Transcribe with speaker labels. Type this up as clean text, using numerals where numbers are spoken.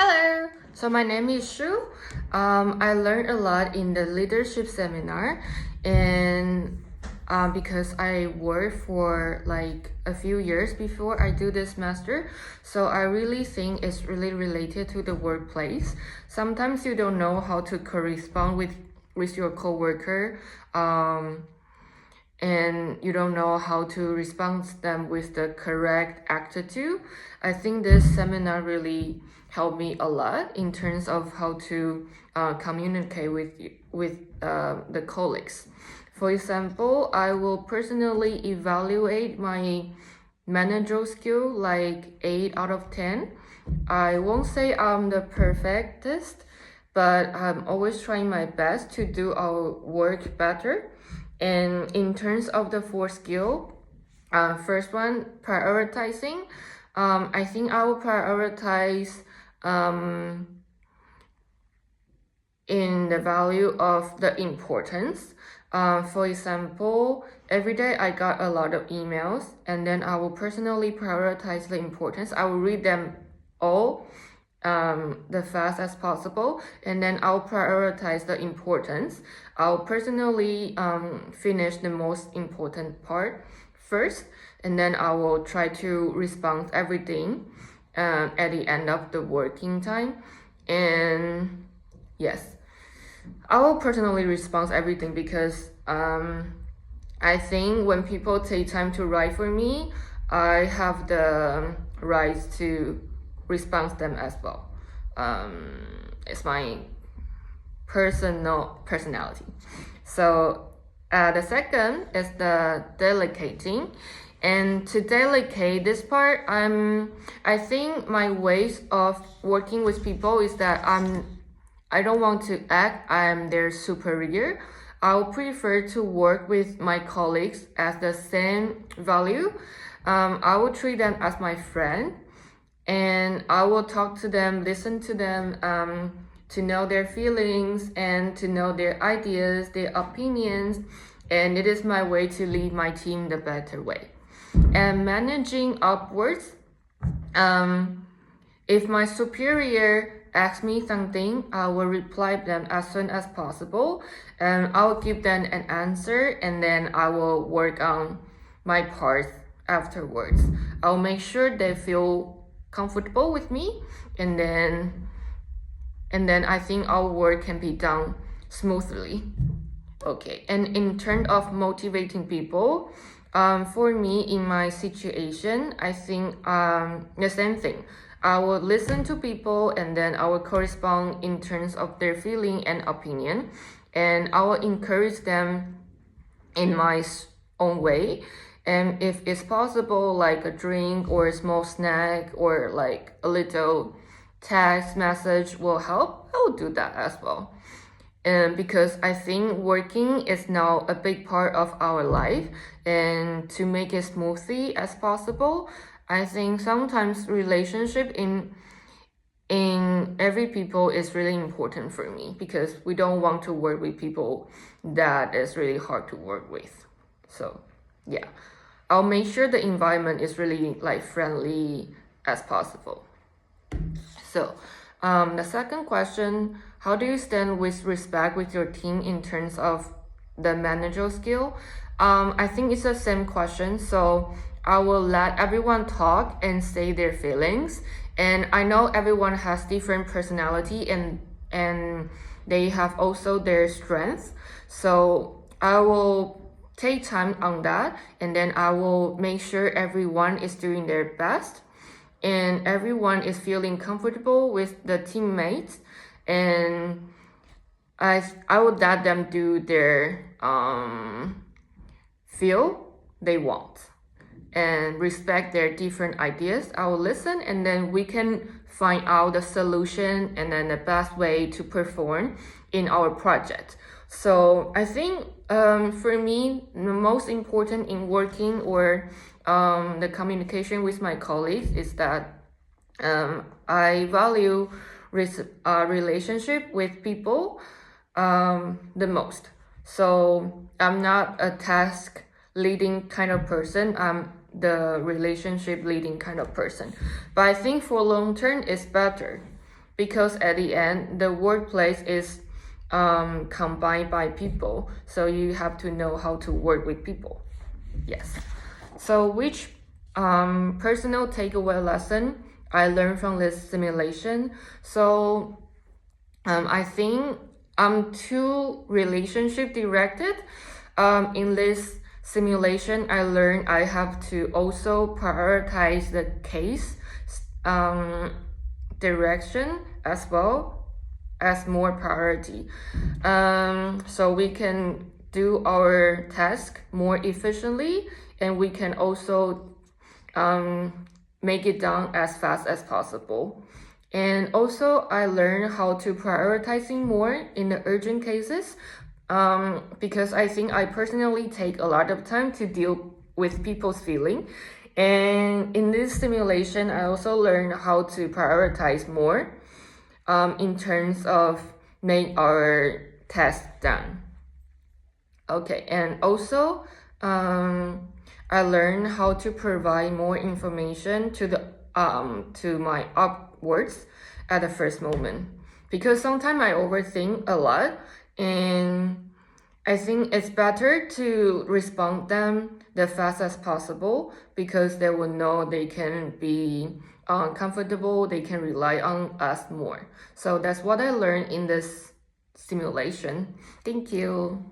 Speaker 1: Hello, so my name is Shu. I learned a lot in the leadership seminar, and because I worked for like a few years before I do this master, so I really think it's really related to the workplace. Sometimes you don't know how to correspond with your coworker, and you don't know how to respond to them with the correct attitude. I think this seminar really helped me a lot in terms of how to communicate with the colleagues. For example, I will personally evaluate my managerial skill like 8 out of 10. I won't say I'm the perfectest, but I'm always trying my best to do our work better. And in terms of the 4 skill, first one, prioritizing. I think I will prioritize in the value of the importance. For example, every day I got a lot of emails, and then I will personally prioritize the importance. I will read them all the fast as possible, and then I'll prioritize the importance. I'll personally finish the most important part first, and then I will try to respond everything at the end of the working time. And yes, I will personally respond everything because I think when people take time to write for me, I have the right to respond them as well. It's my personality. So the second is the delegating. And to delegate this part, I think my ways of working with people is that I don't want to act I'm their superior. I'll prefer to work with my colleagues as the same value. I will treat them as my friend, and I will talk to them, listen to them, to know their feelings and to know their ideas, their opinions, and it is my way to lead my team the better way. And managing upwards, if my superior asks me something, I will reply them as soon as possible, and I will give them an answer, and then I will work on my parts afterwards. I'll make sure they feel comfortable with me, and then I think our work can be done smoothly. Okay, and in terms of motivating people, for me in my situation, I think the same thing. I will listen to people, and then I will correspond in terms of their feeling and opinion, and I will encourage them in my own way. And if it's possible, like a drink or a small snack or like a little text message will help, I will do that as well. And because I think working is now a big part of our life, and to make it smoothly as possible, I think sometimes relationship in every people is really important for me, because we don't want to work with people that is really hard to work with. So yeah, I'll make sure the environment is really like friendly as possible. So the second question, how do you stand with respect with your team in terms of the managerial skill? I think it's the same question. So I will let everyone talk and say their feelings. And I know everyone has different personality, and they have also their strengths. So I will take time on that, and then I will make sure everyone is doing their best and everyone is feeling comfortable with the teammates, and I would let them do their feel they want and respect their different ideas. I will listen, and then we can find out the solution and then the best way to perform in our project. So I think for me, the most important in working or the communication with my colleagues is that I value relationship with people the most. So I'm not a task leading kind of person. I'm the relationship leading kind of person. But I think for long term it's better because at the end, the workplace is combined by people. So you have to know how to work with people. Yes. So which personal takeaway lesson I learned from this simulation? So I think I'm too relationship directed. In this simulation, I learned I have to also prioritize the case direction as well as more priority. So we can do our task more efficiently, and we can also make it done as fast as possible. And also, I learned how to prioritizing more in the urgent cases, because I think I personally take a lot of time to deal with people's feeling. And in this simulation, I also learned how to prioritize more in terms of make our task done. Okay, and also I learned how to provide more information to the to my upwards at the first moment, because sometimes I overthink a lot, and I think it's better to respond them the fast as possible, because they will know they can be comfortable, they can rely on us more. So that's what I learned in this simulation. Thank you.